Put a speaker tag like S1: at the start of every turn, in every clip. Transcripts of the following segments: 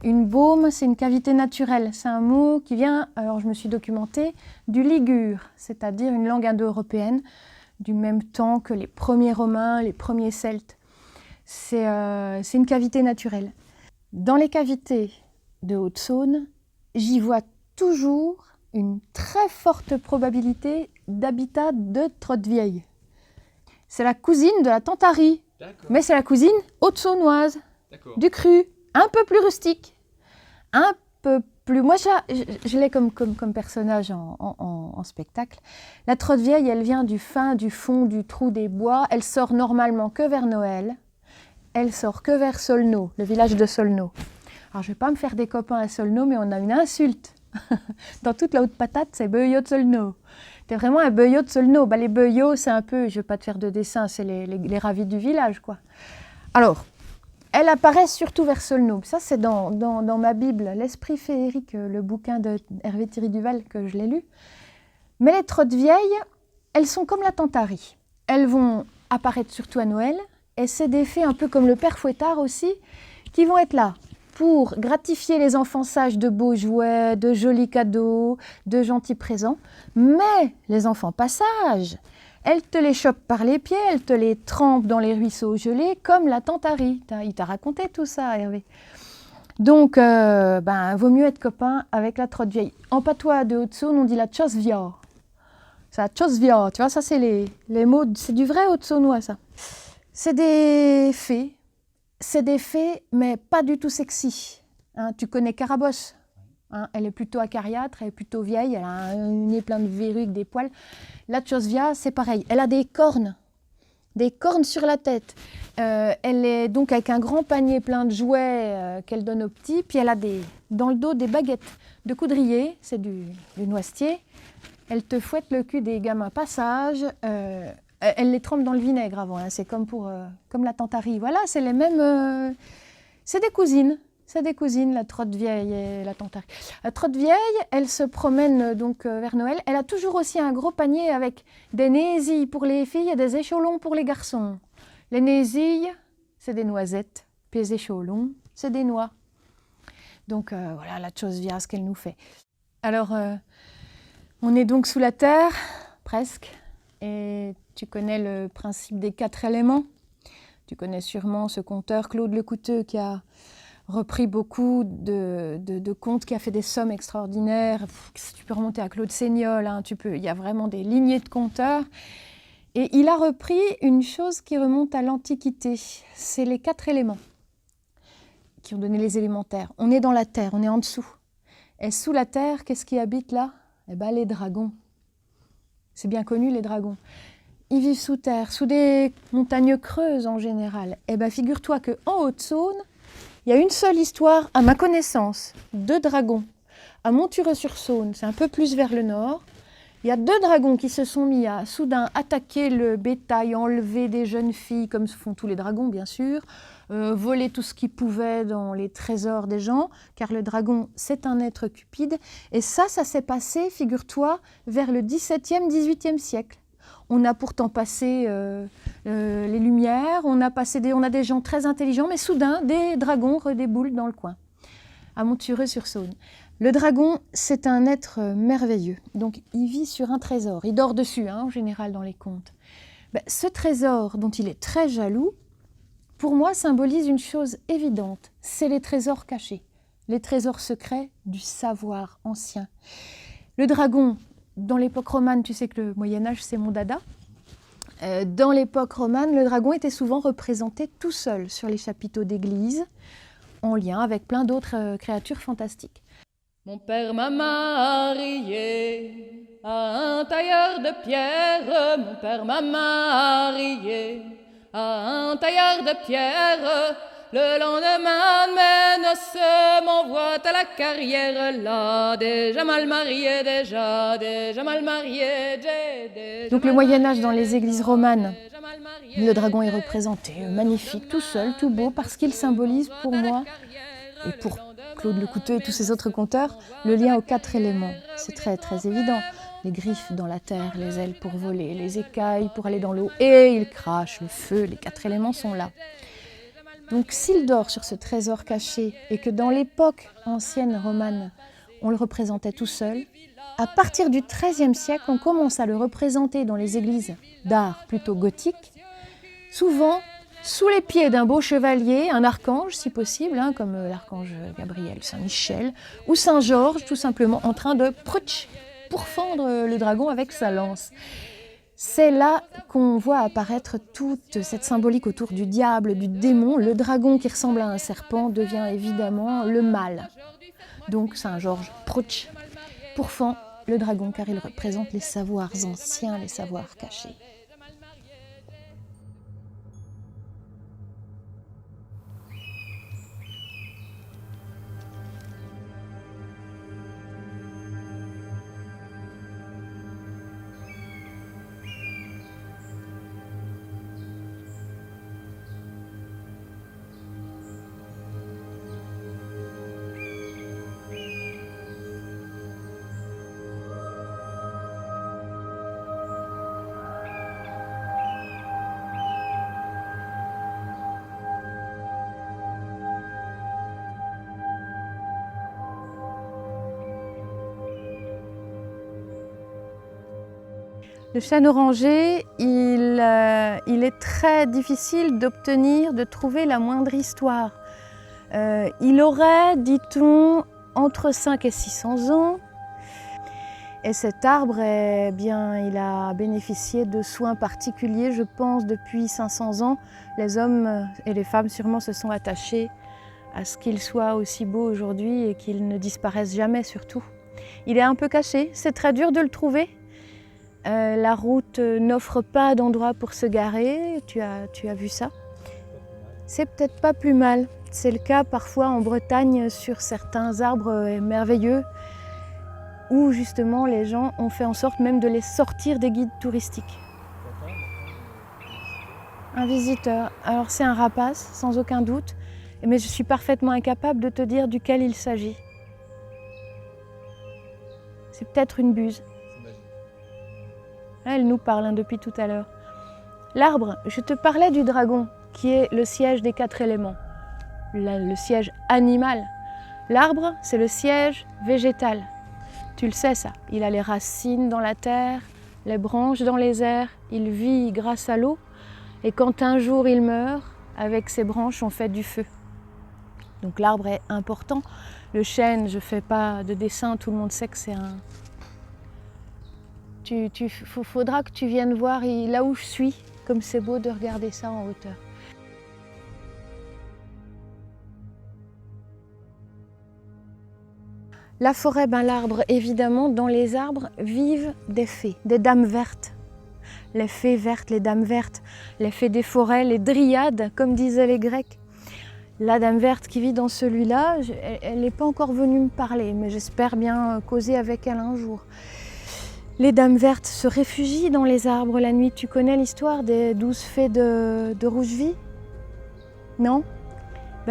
S1: Une baume, c'est une cavité naturelle. C'est un mot qui vient, alors je me suis documentée, du ligure, c'est-à-dire une langue indo-européenne, du même temps que les premiers Romains, les premiers Celtes. C'est une cavité naturelle. Dans les cavités de Haute-Saône, j'y vois toujours une très forte probabilité d'habitat de trotte-vieille. C'est la cousine de la tantari, mais c'est la cousine haute-saônoise, du cru, un peu plus rustique, un peu plus... Moi, je l'ai comme personnage en spectacle. La trotte-vieille, elle vient du fond du trou des bois. Elle sort normalement que vers Noël. Elle sort que vers Solno, le village de Solno. Alors, je ne vais pas me faire des copains à Solno, mais on a une insulte. Dans toute la haute patate, c'est Beuillot de Solno. T'es vraiment un Beuillot de Solno. Bah, les Beuillots, c'est un peu, je ne vais pas te faire de dessin, c'est les ravis du village, quoi. Alors, elle apparaît surtout vers Solno. Ça, c'est dans ma Bible, L'Esprit féerique, le bouquin de Hervé Thierry Duval, que je l'ai lu. Mais les trottes vieilles, elles sont comme la tantari. Elles vont apparaître surtout à Noël, et c'est des fées un peu comme le père Fouettard aussi, qui vont être là pour gratifier les enfants sages de beaux jouets, de jolis cadeaux, de gentils présents. Mais les enfants pas sages, elle te les chope par les pieds, elle te les trempe dans les ruisseaux gelés, comme la tantari. Il t'a raconté tout ça, Hervé. Donc, vaut mieux être copain avec la trotte vieille. En patois de Haute-Saône, on dit la tchosvia. C'est la tchosvia, tu vois, ça c'est les mots, c'est du vrai haute-saônois, ça. C'est des fées. C'est des fées, mais pas du tout sexy. Hein, tu connais Carabosse. Hein, elle est plutôt acariâtre, elle est plutôt vieille, elle a un nez plein de verrues, des poils. La Tchosvia, c'est pareil. Elle a des cornes sur la tête. Elle est donc avec un grand panier plein de jouets qu'elle donne aux petits. Puis elle a dans le dos des baguettes de coudrier, c'est du noisetier. Elle te fouette le cul des gamins pas sages. Elle les trempe dans le vinaigre avant, hein. C'est comme la tantari. Voilà, c'est les mêmes... c'est des cousines. C'est des cousines, la trotte vieille et la tantari. La trotte vieille, elle se promène donc vers Noël. Elle a toujours aussi un gros panier avec des nésilles pour les filles et des échelons pour les garçons. Les nésilles, c'est des noisettes. Puis les échelons, c'est des noix. Donc voilà la tchosvia, ce qu'elle nous fait. Alors, on est donc sous la terre, presque. Et tu connais le principe des 4 éléments. Tu connais sûrement ce conteur Claude Lecouteux qui a repris beaucoup de contes, qui a fait des sommes extraordinaires. Tu peux remonter à Claude Seignol, hein, il y a vraiment des lignées de conteurs. Et il a repris une chose qui remonte à l'Antiquité. C'est les 4 éléments qui ont donné les élémentaires. On est dans la terre, on est en dessous. Et sous la terre, qu'est-ce qui habite là? Eh bien, les dragons. C'est bien connu, les dragons. Ils vivent sous terre, sous des montagnes creuses en général. Eh bien, figure-toi qu'en Haute-Saône, il y a une seule histoire, à ma connaissance, de dragons. À Montureux-sur-Saône, c'est un peu plus vers le nord, il y a 2 dragons qui se sont mis à soudain attaquer le bétail, enlever des jeunes filles, comme font tous les dragons bien sûr, voler tout ce qu'ils pouvaient dans les trésors des gens, car le dragon, c'est un être cupide. Et ça s'est passé, figure-toi, vers le XVIIe, XVIIIe siècle. On a pourtant passé les Lumières, on a des gens très intelligents, mais soudain, des dragons redéboulent dans le coin, à Montureux-sur-Saône. Le dragon, c'est un être merveilleux. Donc, il vit sur un trésor. Il dort dessus, hein, en général, dans les contes. Ce trésor, dont il est très jaloux, pour moi, symbolise une chose évidente. C'est les trésors cachés, les trésors secrets du savoir ancien. Le dragon, dans l'époque romane, tu sais que le Moyen-Âge, c'est mon dada. Dans l'époque romane, le dragon était souvent représenté tout seul sur les chapiteaux d'église, en lien avec plein d'autres créatures fantastiques.
S2: Mon père m'a marié à un tailleur de pierre. Mon père m'a marié à un tailleur de pierre. Le lendemain de mes noces m'envoie à la carrière. Là, déjà mal marié, déjà mal marié.
S1: Donc le Moyen-Âge dans les églises romanes, le dragon est représenté magnifique, tout seul, tout beau, parce qu'il symbolise pour moi, et pour Claude Lecouteux et tous ces autres conteurs, le lien aux 4 éléments. C'est très très évident. Les griffes dans la terre, les ailes pour voler, les écailles pour aller dans l'eau, et il crache, le feu, les 4 éléments sont là. Donc s'il dort sur ce trésor caché et que dans l'époque ancienne romane, on le représentait tout seul, à partir du XIIIe siècle, on commence à le représenter dans les églises d'art plutôt gothiques, souvent sous les pieds d'un beau chevalier, un archange si possible, comme l'archange Gabriel, Saint-Michel, ou Saint-Georges, tout simplement en train de pourfendre le dragon avec sa lance. C'est là qu'on voit apparaître toute cette symbolique autour du diable, du démon. Le dragon qui ressemble à un serpent devient évidemment le mal. Donc Saint-Georges pourfend le dragon car il représente les savoirs anciens, les savoirs cachés. Le chêne orangé, il est très difficile d'obtenir, de trouver la moindre histoire. Il aurait, dit-on, entre 5 et 600 ans. Et cet arbre, il a bénéficié de soins particuliers, je pense, depuis 500 ans. Les hommes et les femmes sûrement se sont attachés à ce qu'il soit aussi beau aujourd'hui et qu'il ne disparaisse jamais surtout. Il est un peu caché, c'est très dur de le trouver. La route n'offre pas d'endroit pour se garer, tu as vu ça. C'est peut-être pas plus mal. C'est le cas parfois en Bretagne sur certains arbres merveilleux où justement les gens ont fait en sorte même de les sortir des guides touristiques. Un visiteur, alors c'est un rapace sans aucun doute, mais je suis parfaitement incapable de te dire duquel il s'agit. C'est peut-être une buse. Elle nous parle depuis tout à l'heure. L'arbre, je te parlais du dragon, qui est le siège des 4 éléments, le siège animal. L'arbre, c'est le siège végétal. Tu le sais ça, il a les racines dans la terre, les branches dans les airs, il vit grâce à l'eau, et quand un jour il meurt, avec ses branches on fait du feu. Donc l'arbre est important. Le chêne, je ne fais pas de dessin, tout le monde sait que c'est un... Faudra que tu viennes voir là où je suis, comme c'est beau de regarder ça en hauteur. La forêt, l'arbre, évidemment, dans les arbres vivent des fées, des dames vertes. Les fées vertes, les dames vertes, les fées des forêts, les dryades, comme disaient les Grecs. La dame verte qui vit dans celui-là, elle n'est pas encore venue me parler, mais j'espère bien causer avec elle un jour. Les dames vertes se réfugient dans les arbres la nuit. Tu connais l'histoire des 12 fées de Rougevie? Non?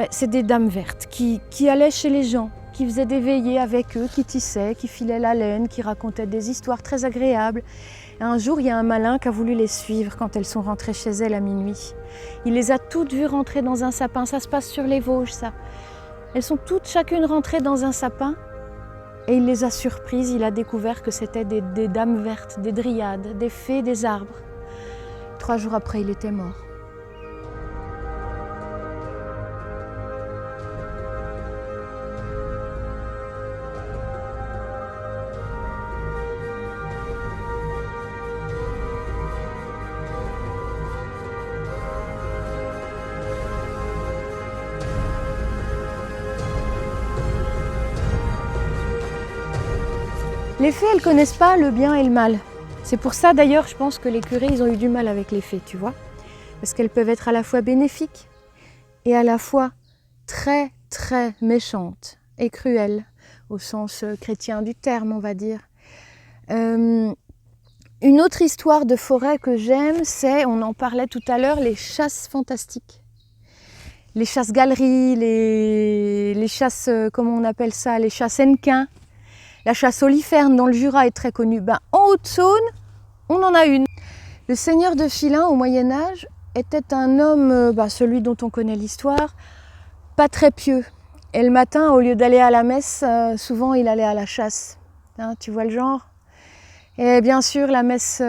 S1: C'est des dames vertes qui allaient chez les gens, qui faisaient des veillées avec eux, qui tissaient, qui filaient la laine, qui racontaient des histoires très agréables. Et un jour, il y a un malin qui a voulu les suivre quand elles sont rentrées chez elles à minuit. Il les a toutes vues rentrer dans un sapin. Ça se passe sur les Vosges, ça. Elles sont toutes chacune rentrées dans un sapin. Et il les a surprises, il a découvert que c'était des dames vertes, des dryades, des fées des arbres. 3 jours après, il était mort. Les fées, elles ne connaissent pas le bien et le mal. C'est pour ça d'ailleurs, je pense que les curés, ils ont eu du mal avec les fées, tu vois. Parce qu'elles peuvent être à la fois bénéfiques et à la fois très, très méchantes et cruelles, au sens chrétien du terme, on va dire. Une autre histoire de forêt que j'aime, c'est, on en parlait tout à l'heure, les chasses fantastiques. Les chasses-galeries, les chasses, comment on appelle ça, les chasses Hennequin. La chasse oliferne dans le Jura est très connue. En Haute-Saône, on en a une. Le seigneur de Filin, au Moyen-Âge, était un homme, celui dont on connaît l'histoire, pas très pieux. Et le matin, au lieu d'aller à la messe, souvent il allait à la chasse. Hein, tu vois le genre? Et bien sûr, la messe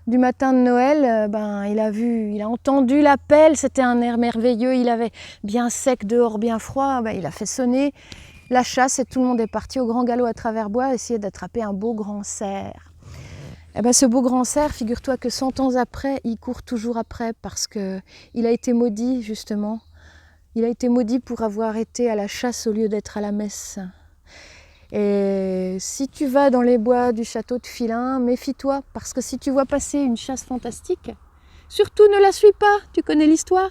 S1: du matin de Noël, il a entendu l'appel, c'était un air merveilleux, il avait bien sec dehors, bien froid, il a fait sonner la chasse et tout le monde est parti au grand galop à travers bois essayer d'attraper un beau grand cerf. Et ce beau grand cerf, figure-toi que 100 ans après, il court toujours après parce qu'il a été maudit justement. Il a été maudit pour avoir été à la chasse au lieu d'être à la messe. Et si tu vas dans les bois du château de Filin, méfie-toi, parce que si tu vois passer une chasse fantastique, surtout ne la suis pas, tu connais l'histoire.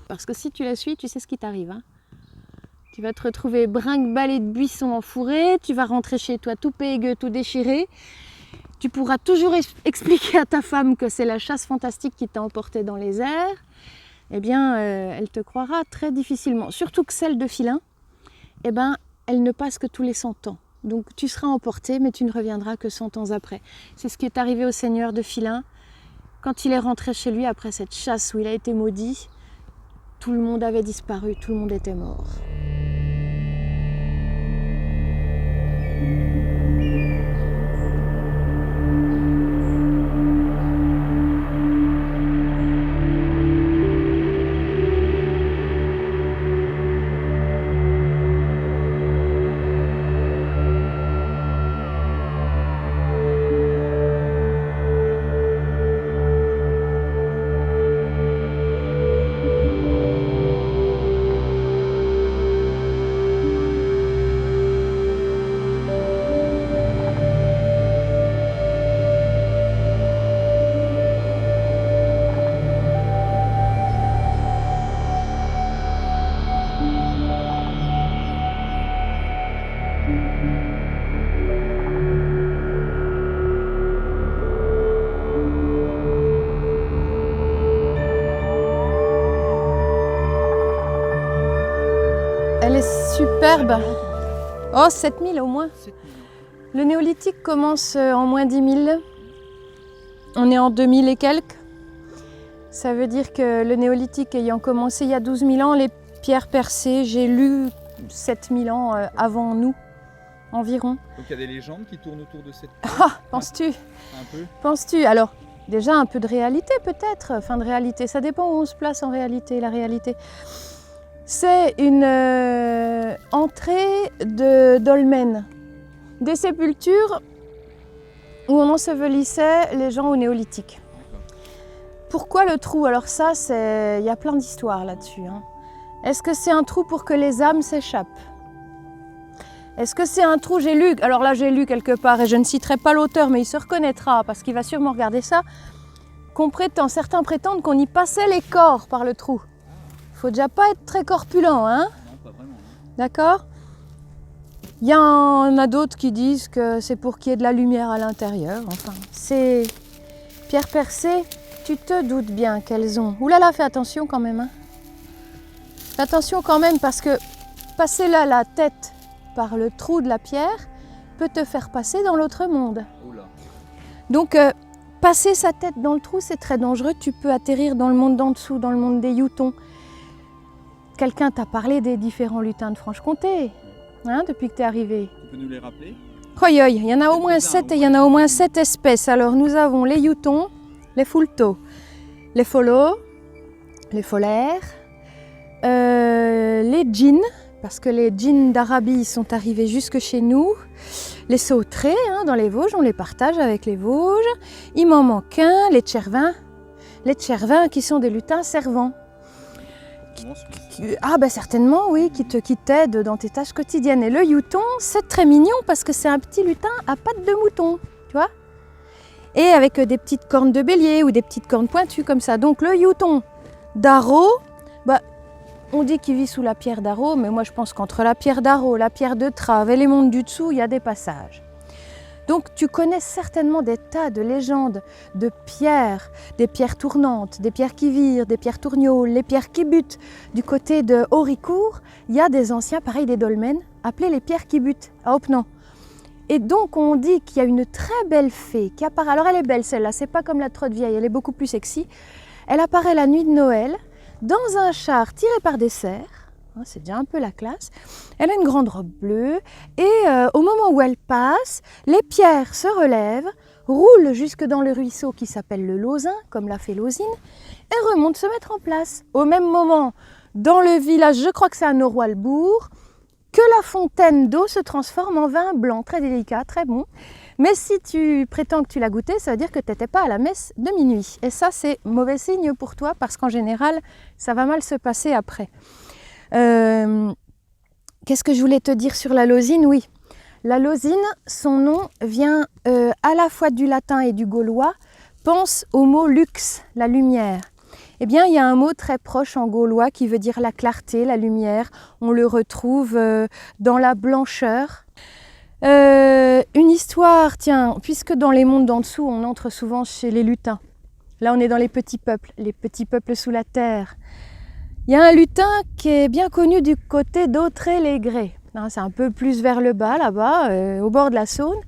S1: Parce que si tu la suis, tu sais ce qui t'arrive. Hein. Tu vas te retrouver brinque-ballé de buissons en forêt, tu vas rentrer chez toi tout pégueux, tout déchiré. Tu pourras toujours expliquer à ta femme que c'est la chasse fantastique qui t'a emporté dans les airs. Eh bien, elle te croira très difficilement. Surtout que celle de Filin, elle ne passe que tous les 100 ans. Donc tu seras emporté, mais tu ne reviendras que 100 ans après. C'est ce qui est arrivé au seigneur de Filin. Quand il est rentré chez lui après cette chasse où il a été maudit, tout le monde avait disparu, tout le monde était mort. Elle est superbe. Oh, 7000 au moins.
S3: 7 millions.
S1: Le néolithique commence en moins 10 000. On est en 2000 et quelques. Ça veut dire que le néolithique ayant commencé il y a 12 000 ans, les pierres percées, j'ai lu 7000 ans avant nous, environ.
S3: Donc il y a des légendes qui tournent autour de cette pierre.
S1: Ah, penses-tu?
S3: Un peu.
S1: Penses-tu? Alors, déjà un peu de réalité peut-être. Enfin, de réalité, ça dépend où on se place en réalité, la réalité. C'est une entrée de dolmen, des sépultures où on ensevelissait les gens au néolithique. Pourquoi le trou? Alors ça, il y a plein d'histoires là-dessus. Hein. Est-ce que c'est un trou pour que les âmes s'échappent? Est-ce que c'est un trou, j'ai lu, alors là j'ai lu quelque part et je ne citerai pas l'auteur, mais il se reconnaîtra parce qu'il va sûrement regarder ça, certains prétendent qu'on y passait les corps par le trou. Il faut déjà pas être très corpulent, hein?
S3: Non, pas vraiment.
S1: D'accord? Il y en a d'autres qui disent que c'est pour qu'il y ait de la lumière à l'intérieur. Enfin, ces pierres percées, tu te doutes bien qu'elles ont... Ouh là là, fais attention quand même. Hein? Fais attention quand même parce que passer là la tête par le trou de la pierre peut te faire passer dans l'autre monde.
S3: Oula.
S1: Donc, passer sa tête dans le trou, c'est très dangereux. Tu peux atterrir dans le monde d'en dessous, dans le monde des Youtons. Quelqu'un t'a parlé des différents lutins de Franche-Comté, hein, depuis que tu es arrivé.
S3: Tu peux nous les rappeler?
S1: Oi, il y en a au moins 7 et il y en a au moins 7 espèces. Alors nous avons les Youtons, les Foulteaux, les Folos, les Folaires, les Djinns, parce que les Djinns d'Arabie sont arrivés jusque chez nous, les Sauterets, hein, dans les Vosges, on les partage avec les Vosges. Il m'en manque un, les Tchervins qui sont des lutins servants. Certainement, oui, qui t'aident dans tes tâches quotidiennes. Et le Youton, c'est très mignon parce que c'est un petit lutin à pattes de mouton, tu vois. Et avec des petites cornes de bélier ou des petites cornes pointues comme ça. Donc le Youton d'Arreau, on dit qu'il vit sous la pierre d'Arreau, mais moi je pense qu'entre la pierre d'Arreau, la pierre de Trave et les monts du dessous, il y a des passages. Donc tu connais certainement des tas de légendes de pierres, des pierres tournantes, des pierres qui virent, des pierres tourgnaules, les pierres qui butent. Du côté de Hauricourt, il y a des anciens, pareil des dolmens, appelés les pierres qui butent, à Opnan. Et donc on dit qu'il y a une très belle fée qui apparaît. Alors elle est belle celle-là, c'est pas comme la trotte vieille, elle est beaucoup plus sexy. Elle apparaît la nuit de Noël dans un char tiré par des cerfs. C'est déjà un peu la classe. Elle a une grande robe bleue et au moment où elle passe, les pierres se relèvent, roulent jusque dans le ruisseau qui s'appelle le Lausin, comme l'a fait Lausine, et remontent se mettre en place. Au même moment, dans le village, je crois que c'est à Noroy-le-Bourg, que la fontaine d'eau se transforme en vin blanc, très délicat, très bon. Mais si tu prétends que tu l'as goûté, ça veut dire que tu n'étais pas à la messe de minuit. Et ça, c'est mauvais signe pour toi, parce qu'en général, ça va mal se passer après. Qu'est-ce que je voulais te dire sur la Lausine? Oui, la Lausine, son nom vient à la fois du latin et du gaulois. Pense au mot lux, la lumière. Eh bien, il y a un mot très proche en gaulois qui veut dire la clarté, la lumière. On le retrouve dans la blancheur. Une histoire, tiens, puisque dans les mondes d'en dessous, on entre souvent chez les lutins. Là, on est dans les petits peuples sous la terre. Il y a un lutin qui est bien connu du côté d'Autrey-les-Grès. C'est un peu plus vers le bas, là-bas, au bord de la Saône.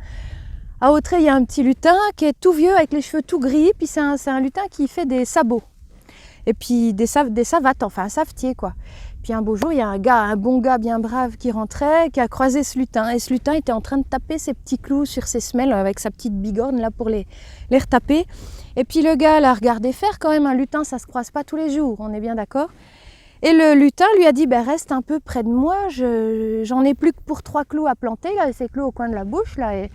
S1: À Autrey, il y a un petit lutin qui est tout vieux, avec les cheveux tout gris, puis c'est un lutin qui fait des sabots. Et puis des savates, enfin un savetier, quoi. Puis un beau jour, il y a un bon gars bien brave qui rentrait, qui a croisé ce lutin. Et ce lutin était en train de taper ses petits clous sur ses semelles avec sa petite bigorne là pour les retaper. Et puis le gars l'a regardé faire quand même. Un lutin, ça se croise pas tous les jours, on est bien d'accord. Et le lutin lui a dit, reste un peu près de moi, j'en ai plus que pour 3 clous à planter, là, ces clous au coin de la bouche. Là, et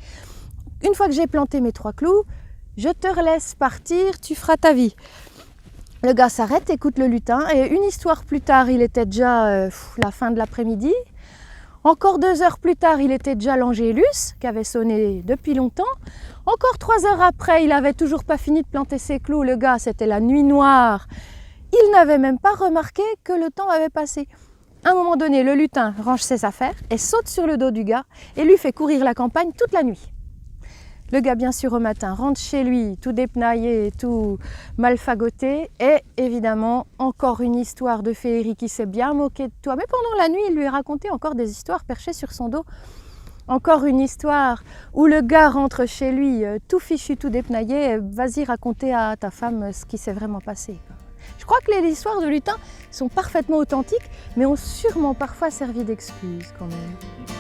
S1: une fois que j'ai planté mes 3 clous, je te laisse partir, tu feras ta vie. Le gars s'arrête, écoute le lutin, et une histoire plus tard, il était déjà la fin de l'après-midi. Encore 2 heures plus tard, il était déjà l'Angélus, qui avait sonné depuis longtemps. Encore 3 heures après, il n'avait toujours pas fini de planter ses clous. Le gars, c'était la nuit noire. Il n'avait même pas remarqué que le temps avait passé. À un moment donné, le lutin range ses affaires et saute sur le dos du gars et lui fait courir la campagne toute la nuit. Le gars, bien sûr, au matin, rentre chez lui, tout dépenaillé, tout mal fagoté. Et évidemment, encore une histoire de féerie qui s'est bien moquée de toi. Mais pendant la nuit, il lui a raconté encore des histoires perchées sur son dos. Encore une histoire où le gars rentre chez lui, tout fichu, tout dépenaillé. Vas-y, raconter à ta femme ce qui s'est vraiment passé. Je crois que les histoires de lutins sont parfaitement authentiques, mais ont sûrement parfois servi d'excuses quand même.